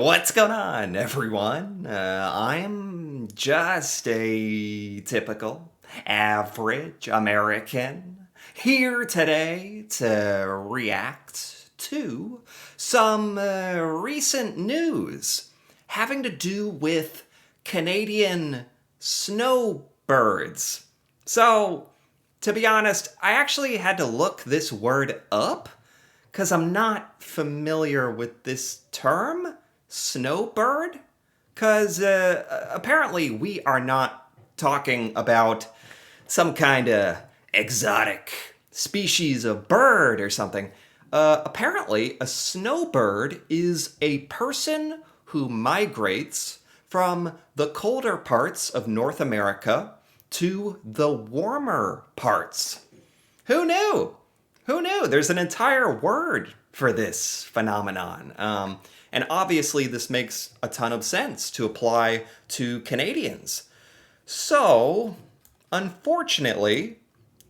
What's going on, everyone? I'm just a typical, average American here today to react to some recent news having to do with Canadian snowbirds. So, to be honest, I actually had to look this word up because I'm not familiar with this term, snowbird. Because apparently we are not talking about some kind of exotic species of bird or something. Apparently, a snowbird is a person who migrates from the colder parts of North America to the warmer parts. Who knew? Who knew? There's an entire word for this phenomenon. And obviously, this makes a ton of sense to apply to Canadians. So, unfortunately,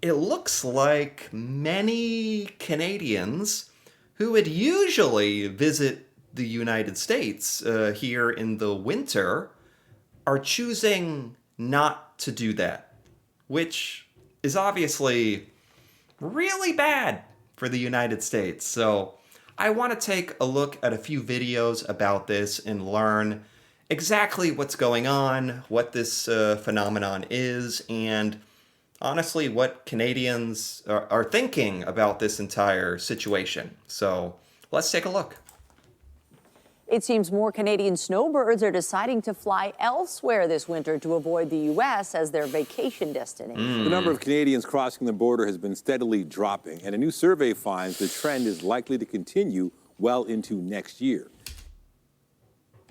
it looks like many Canadians who would usually visit the United States here in the winter are choosing not to do that, which is obviously really bad for the United States. So I want to take a look at a few videos about this and learn exactly what's going on, what this phenomenon is, and honestly, what Canadians are thinking about this entire situation. So let's take a look. It seems more Canadian snowbirds are deciding to fly elsewhere this winter to avoid the U.S. as their vacation destination. The number of Canadians crossing the border has been steadily dropping, and a new survey finds the trend is likely to continue well into next year.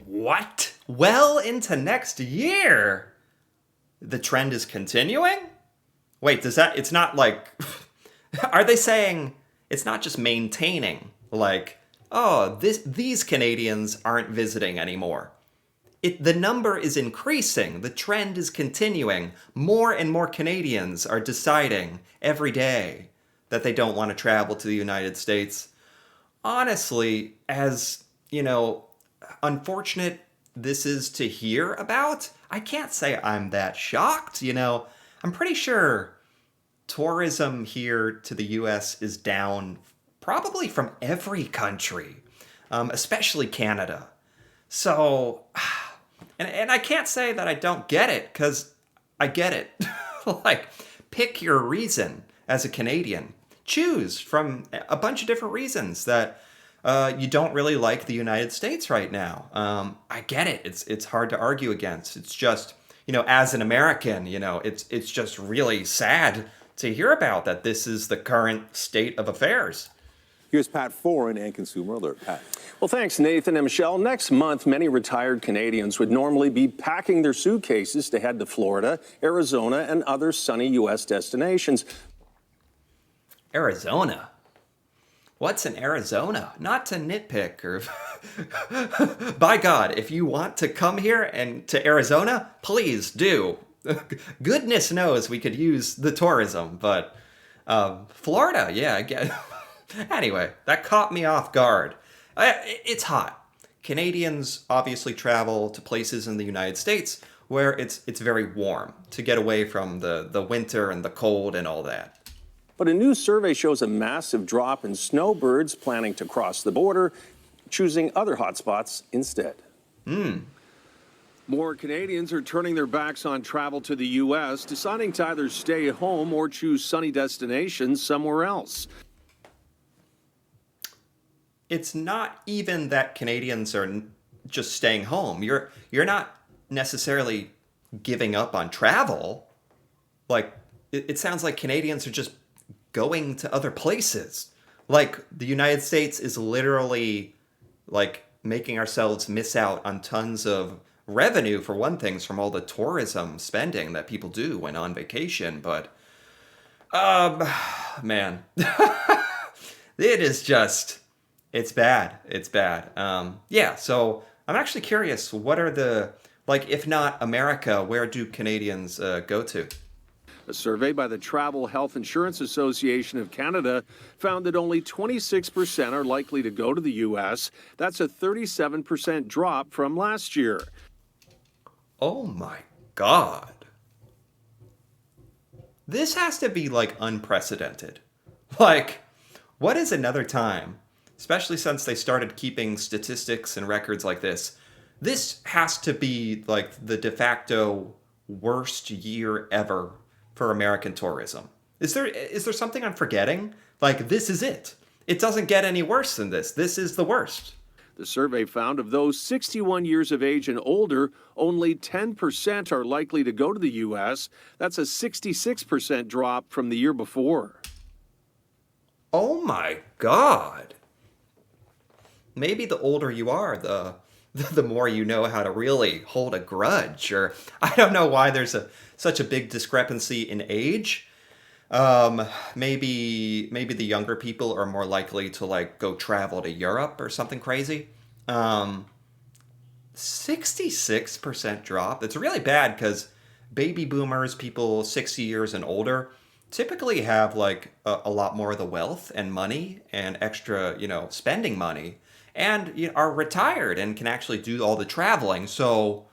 What? Well into next year? The trend is continuing? Wait, it's not like, are they saying it's not just maintaining, like, oh, these Canadians aren't visiting anymore. The number is increasing. The trend is continuing. More and more Canadians are deciding every day that they don't want to travel to the United States. Honestly, as, unfortunate this is to hear about, I can't say I'm that shocked. I'm pretty sure tourism here to the U.S. is down probably from every country, especially Canada. So, and I can't say that I don't get it, because I get it. Like, pick your reason as a Canadian. Choose from a bunch of different reasons that you don't really like the United States right now. I get it. It's hard to argue against. It's just, as an American, it's just really sad to hear about that this is the current state of affairs. Here's Pat Foran and Consumer Alert. Pat. Well, thanks, Nathan and Michelle. Next month, many retired Canadians would normally be packing their suitcases to head to Florida, Arizona, and other sunny U.S. destinations. Arizona? What's in Arizona? Not to nitpick or... By God, if you want to come here and to Arizona, please do. Goodness knows we could use the tourism, but Florida, yeah, I get. Anyway, that caught me off guard. It's hot. Canadians obviously travel to places in the United States where it's very warm to get away from the winter and the cold and all that. But a new survey shows a massive drop in snowbirds planning to cross the border, choosing other hotspots instead. More Canadians are turning their backs on travel to the U.S., deciding to either stay at home or choose sunny destinations somewhere else. It's not even that Canadians are just staying home. You're not necessarily giving up on travel. Like, it sounds like Canadians are just going to other places. Like, the United States is literally, like, making ourselves miss out on tons of revenue, for one thing, from all the tourism spending that people do when on vacation. But, man, it is just... It's bad. It's bad. Yeah, so I'm actually curious, what are the, like, if not America, where do Canadians go to? A survey by the Travel Health Insurance Association of Canada found that only 26% are likely to go to the U.S. That's a 37% drop from last year. Oh my God. This has to be like unprecedented. Like, what is another time, especially since they started keeping statistics and records like this? This has to be like the de facto worst year ever for American tourism. Is there something I'm forgetting? Like, this is it. It doesn't get any worse than this. This is the worst. The survey found of those 61 years of age and older, only 10% are likely to go to the U.S. That's a 66% drop from the year before. Oh my God. Maybe the older you are, the more you know how to really hold a grudge. Or I don't know why there's such a big discrepancy in age. Maybe the younger people are more likely to like go travel to Europe or something crazy. 66% drop. It's really bad because baby boomers, people 60 years and older, typically have like a lot more of the wealth and money and extra, spending money, and are retired and can actually do all the traveling. So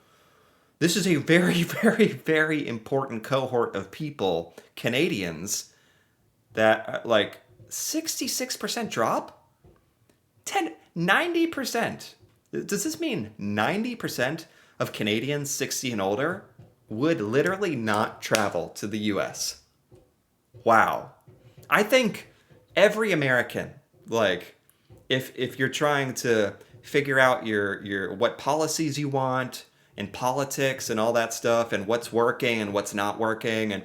this is a very, very, very important cohort of people, Canadians, that like 66% drop? 90%. Does this mean 90% of Canadians 60 and older would literally not travel to the US? Wow. I think every American, like, if you're trying to figure out your what policies you want in politics and all that stuff and what's working and what's not working, and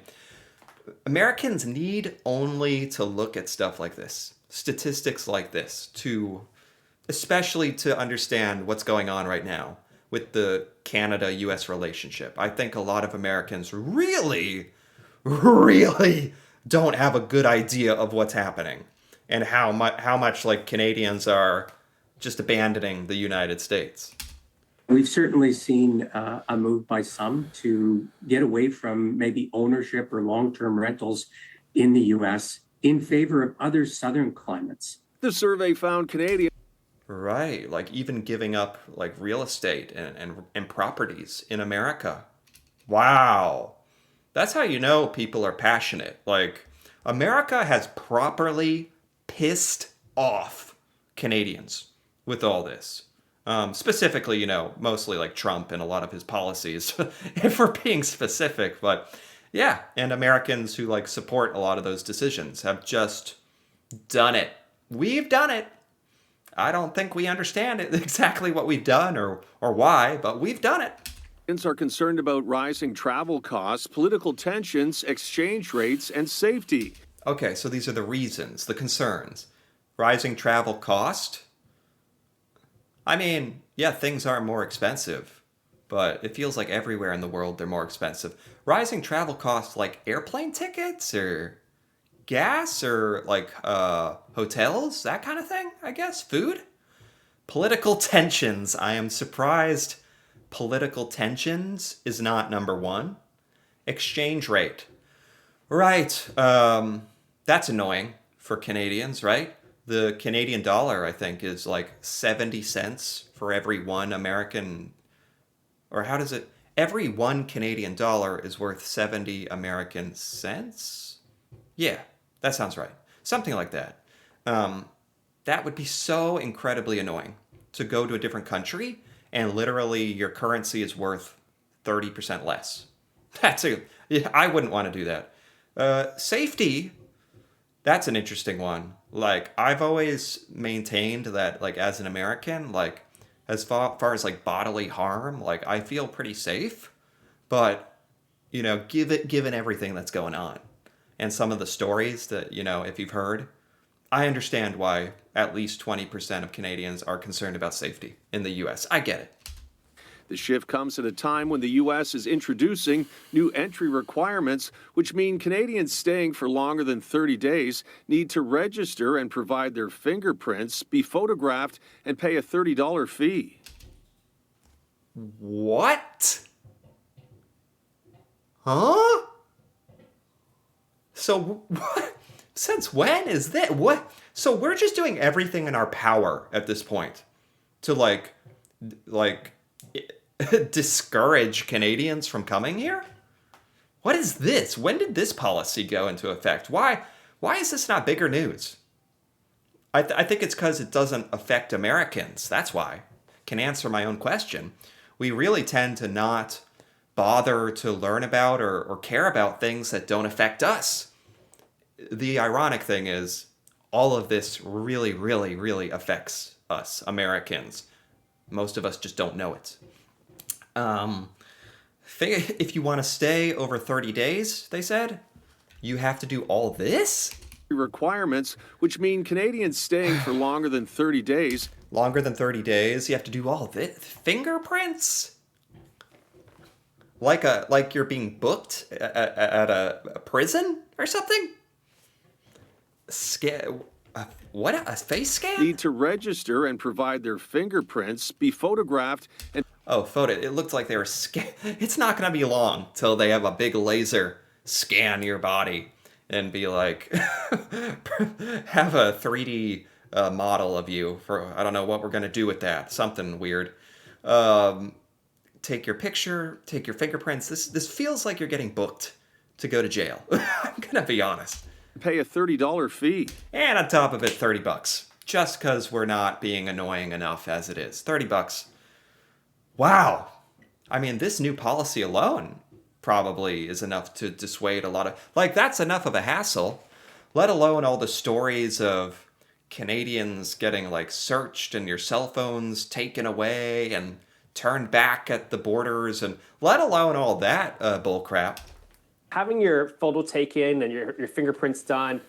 Americans need only to look at stuff like this, statistics like this, especially to understand what's going on right now with the Canada-US relationship. I think a lot of Americans really, really don't have a good idea of what's happening and how much like Canadians are just abandoning the United States. We've certainly seen a move by some to get away from maybe ownership or long-term rentals in the U.S. in favor of other southern climates. The survey found Canadians. Right, like even giving up like real estate and properties in America. Wow. That's how you know people are passionate. Like, America has properly pissed off Canadians with all this. Specifically, mostly like Trump and a lot of his policies, if we're being specific. But yeah, and Americans who like support a lot of those decisions have just done it. We've done it. I don't think we understand it exactly what we've done or why, but we've done it. Are concerned about rising travel costs, political tensions, exchange rates, and safety. Okay, so these are the reasons, the concerns. Rising travel cost. I mean, yeah, things are more expensive, but it feels like everywhere in the world they're more expensive. Rising travel costs like airplane tickets or gas or like hotels, that kind of thing, I guess. Food. Political tensions. I am surprised political tensions is not number one. Exchange rate. Right. That's annoying for Canadians, right? The Canadian dollar, I think, is like 70 cents for every one American. Or how does it? Every one Canadian dollar is worth 70 American cents? Yeah, that sounds right. Something like that. That would be so incredibly annoying to go to a different country and literally your currency is worth 30% less. I wouldn't want to do that. Safety, that's an interesting one. Like, I've always maintained that, like, as an American, like, as far as, like, bodily harm, like, I feel pretty safe. But, given everything that's going on and some of the stories that, if you've heard, I understand why at least 20% of Canadians are concerned about safety in the U.S. I get it. The shift comes at a time when the U.S. is introducing new entry requirements, which mean Canadians staying for longer than 30 days need to register and provide their fingerprints, be photographed, and pay a $30 fee. What? Huh? So what? Since when is that? What? So we're just doing everything in our power at this point to like discourage Canadians from coming here? What is this? When did this policy go into effect? Why is this not bigger news? I think it's because it doesn't affect Americans. That's why. Can answer my own question. We really tend to not bother to learn about or care about things that don't affect us. The ironic thing is, all of this really, really, really affects us, Americans. Most of us just don't know it. If you want to stay over 30 days, they said, you have to do all this? Requirements, which mean Canadians staying for longer than 30 days. Longer than 30 days, you have to do all this? Fingerprints? Like you're being booked at a prison or something? What? A face scan? Need to register and provide their fingerprints, be photographed, and Oh, photo. It looked like they were It's not going to be long till they have a big laser scan your body and be like, have a 3D model of you for, I don't know what we're going to do with that. Something weird. Take your picture, take your fingerprints. This feels like you're getting booked to go to jail. I'm going to be honest. pay a $30 fee. And on top of it, $30. Just because we're not being annoying enough as it is. $30. Wow. I mean, this new policy alone probably is enough to dissuade a lot of... Like, that's enough of a hassle. Let alone all the stories of Canadians getting, like, searched and your cell phones taken away and turned back at the borders. And let alone all that bullcrap. Having your photo taken and your fingerprints done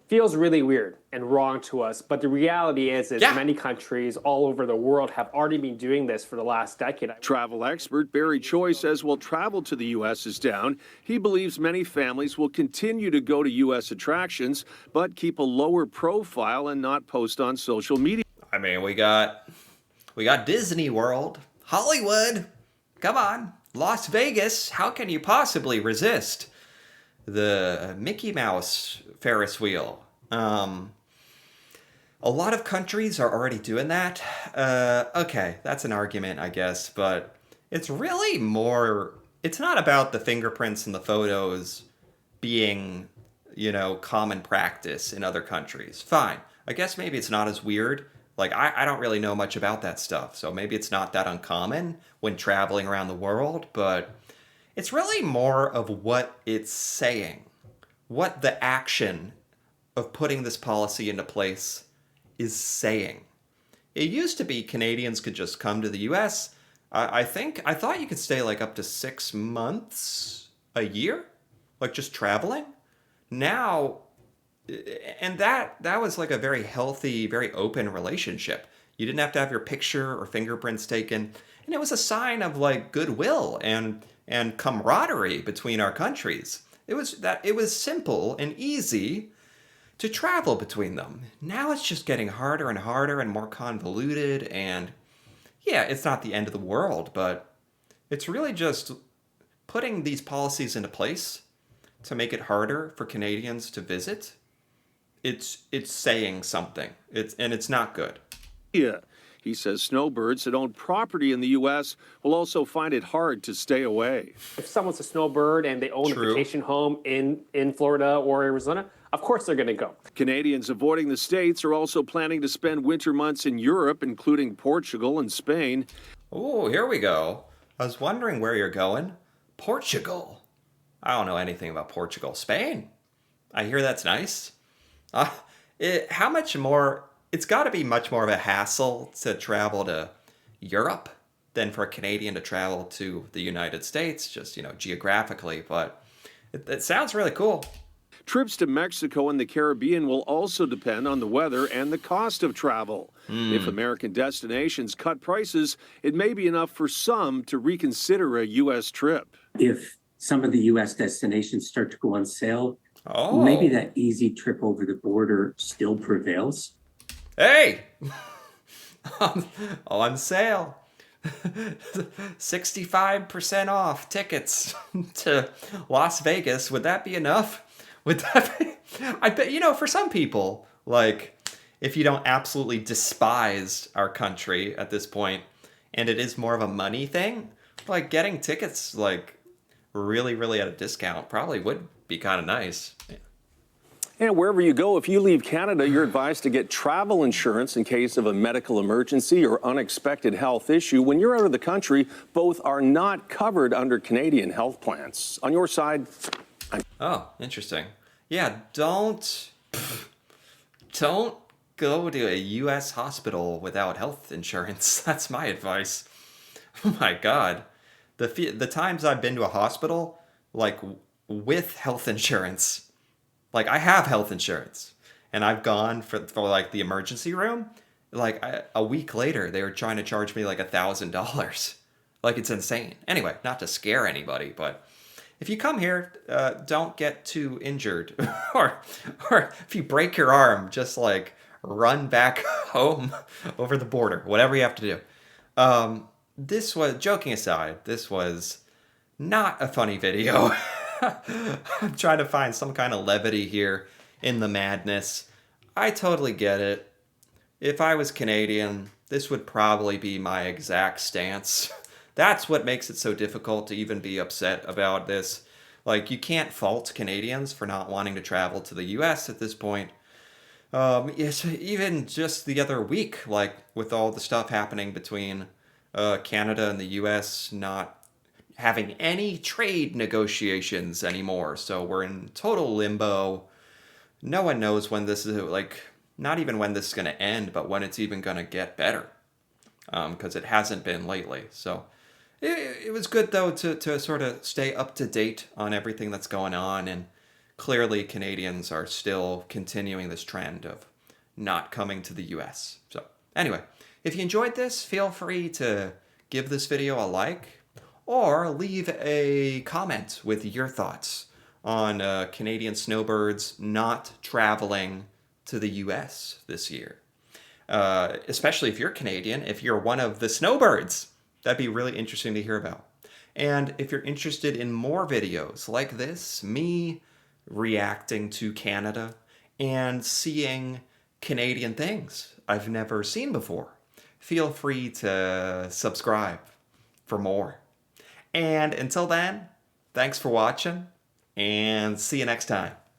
feels really weird and wrong to us. But the reality is many countries all over the world have already been doing this for the last decade. Travel expert Barry Choi says while travel to the U.S. is down, he believes many families will continue to go to U.S. attractions, but keep a lower profile and not post on social media. I mean, we got Disney World, Hollywood, come on, Las Vegas. How can you possibly resist the Mickey Mouse Ferris wheel? A lot of countries are already doing that. Okay, that's an argument, I guess, but it's really more, it's not about the fingerprints and the photos being, common practice in other countries. Fine. I guess maybe it's not as weird. Like, I don't really know much about that stuff, so maybe it's not that uncommon when traveling around the world, but it's really more of what it's saying. What the action of putting this policy into place is saying. It used to be Canadians could just come to the US. I thought you could stay like up to 6 months a year, like just traveling. Now, and that was like a very healthy, very open relationship. You didn't have to have your picture or fingerprints taken, and it was a sign of like goodwill and camaraderie between our countries. It was simple and easy to travel between them. Now it's just getting harder and harder and more convoluted, and yeah, it's not the end of the world, but it's really just putting these policies into place to make it harder for Canadians to visit. It's saying something. It's not good. Yeah. He says snowbirds that own property in the U.S. will also find it hard to stay away. If someone's a snowbird and they own a vacation home in Florida or Arizona, of course they're going to go. Canadians avoiding the States are also planning to spend winter months in Europe, including Portugal and Spain. Oh, here we go. I was wondering where you're going. Portugal. I don't know anything about Portugal. Spain. I hear that's nice. How much more... It's got to be much more of a hassle to travel to Europe than for a Canadian to travel to the United States, just, geographically. But it sounds really cool. Trips to Mexico and the Caribbean will also depend on the weather and the cost of travel. If American destinations cut prices, it may be enough for some to reconsider a U.S. trip. If some of the U.S. destinations start to go on sale, Oh. maybe that easy trip over the border still prevails. Hey! On sale. 65% off tickets to Las Vegas. Would that be enough? Would that be, I bet, for some people, like, if you don't absolutely despise our country at this point, and it is more of a money thing, like, getting tickets, like, really, really at a discount probably would be kind of nice. And wherever you go, if you leave Canada, you're advised to get travel insurance in case of a medical emergency or unexpected health issue. When you're out of the country, both are not covered under Canadian health plans. On your side, Oh, interesting. Yeah, don't go to a U.S. hospital without health insurance. That's my advice. Oh my God, the times I've been to a hospital, like with health insurance. Like, I have health insurance, and I've gone for like the emergency room. Like, a week later, they were trying to charge me like $1,000. Like, it's insane. Anyway, not to scare anybody, but if you come here, don't get too injured, or if you break your arm, just like run back home over the border. Whatever you have to do. This was, joking aside, this was not a funny video. I'm trying to find some kind of levity here in the madness. I totally get it. If I was Canadian, this would probably be my exact stance. That's what makes it so difficult to even be upset about this. Like, you can't fault Canadians for not wanting to travel to the US at this point. Even just the other week, like, with all the stuff happening between Canada and the US not having any trade negotiations anymore. So we're in total limbo. No one knows when this is, like, not even when this is going to end, but when it's even going to get better. Because it hasn't been lately. So it was good, though, to sort of stay up to date on everything that's going on. And clearly Canadians are still continuing this trend of not coming to the US. So anyway, if you enjoyed this, feel free to give this video a like, or leave a comment with your thoughts on Canadian snowbirds not traveling to the US this year. Especially if you're Canadian, if you're one of the snowbirds. That'd be really interesting to hear about. And if you're interested in more videos like this, me reacting to Canada and seeing Canadian things I've never seen before, feel free to subscribe for more. And until then, thanks for watching, and see you next time.